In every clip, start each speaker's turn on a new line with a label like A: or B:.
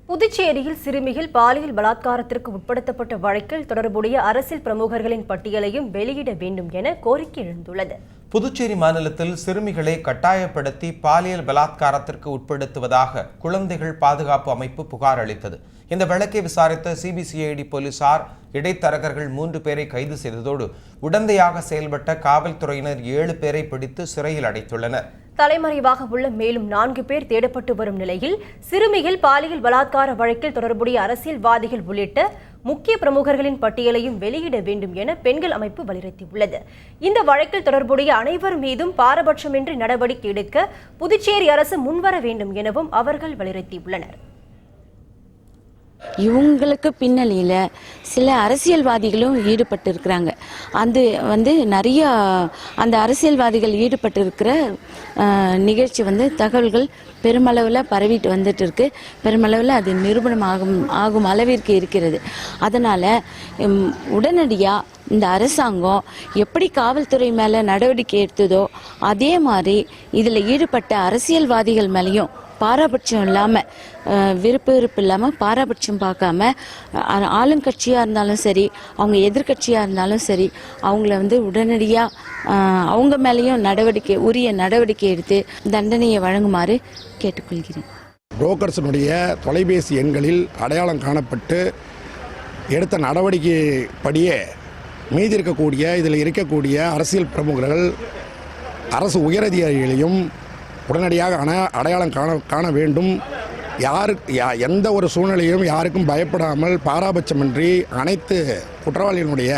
A: புதுச்சேரியில் சிறுமிகள் பாலியல் பலாத்காரத்திற்கு உட்படுத்தப்பட்ட வழக்கில் தொடர்புடைய அரசியல் பிரமுகர்களின் பட்டியலையும் வெளியிட வேண்டும் என கோரிக்கை எழுந்துள்ளது.
B: புதுச்சேரி மாநிலத்தில் சிறுமிகளை கட்டாயப்படுத்தி பாலியல் பலாத்காரத்திற்கு உட்படுத்துவதாக குழந்தைகள் பாதுகாப்பு அமைப்பு புகார் அளித்தது. இந்த வழக்கை விசாரித்த சிபிசிஐடி போலீசார் இடைத்தரகர்கள் 3 பேரை கைது செய்ததோடு உடந்தையாக செயல்பட்ட காவல்துறையினர் 7 பேரை பிடித்து சிறையில் அடைத்துள்ளனர்.
A: தலைமறைவாக உள்ள மேலும் 4 பேர் தேடப்பட்டு வரும் நிலையில் சிறுமிகள் பாலியல் பலாத்கார வழக்கில் தொடர்புடைய அரசியல்வாதிகள் உள்ளிட்ட முக்கிய பிரமுகர்களின் பட்டியலையும் வெளியிட வேண்டும் என பெண்கள் அமைப்பு வலியுறுத்தியுள்ளது. இந்த வழக்கில் தொடர்புடைய அனைவர் மீதும் பாரபட்சமின்றி நடவடிக்கை எடுக்க புதுச்சேரி அரசு முன்வர வேண்டும் எனவும் அவர்கள் வலியுறுத்தியுள்ளனர்.
C: இவங்களுக்கு பின்னணியில் சில அரசியல்வாதிகளும் ஈடுபட்டு இருக்கிறாங்க. அது நிறைய அந்த அரசியல்வாதிகள் ஈடுபட்டு இருக்கிற நிகழ்ச்சி தகவல்கள் பெருமளவில் பரவிட்டு வந்துட்டு இருக்கு. பெருமளவில் அது நிரூபணம் ஆகும் அளவிற்கு இருக்கிறது. அதனால் உடனடியாக இந்த அரசாங்கம் எப்படி காவல்துறை மேலே நடவடிக்கை எடுத்ததோ அதே மாதிரி இதில் ஈடுபட்ட அரசியல்வாதிகள் மேலேயும் பாரபட்சம் இல்லாமல் விருப்பு இல்லாமல் பாரபட்சம் பார்க்காம ஆளுங்கட்சியாக இருந்தாலும் சரி அவங்க எதிர்கட்சியாக இருந்தாலும் சரி அவங்கள உடனடியாக அவங்க மேலேயும் உரிய நடவடிக்கை எடுத்து தண்டனையை வழங்குமாறு கேட்டுக்கொள்கிறேன்.
D: புரோக்கர்ஸினுடைய தொலைபேசி எண்களில் அடையாளம் காணப்பட்டு எடுத்த நடவடிக்கை படியே மீதி இதில் இருக்கக்கூடிய அரசியல் பிரமுகர்கள் அரசு உயரதிகாரிகளையும் உடனடியாக அடையாளம் காண வேண்டும். எந்த ஒரு சூழ்நிலையும் யாருக்கும் பயப்படாமல் பாராபட்சமின்றி அனைத்து குற்றவாளிகளுடைய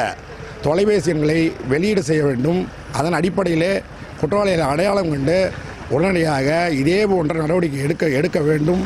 D: தொலைபேசி எண்களை வெளியீடு செய்ய வேண்டும். அதன் அடிப்படையிலே குற்றவாளிகளை அடையாளம் கண்டு உடனடியாக இதே போன்ற நடவடிக்கை எடுக்க வேண்டும்.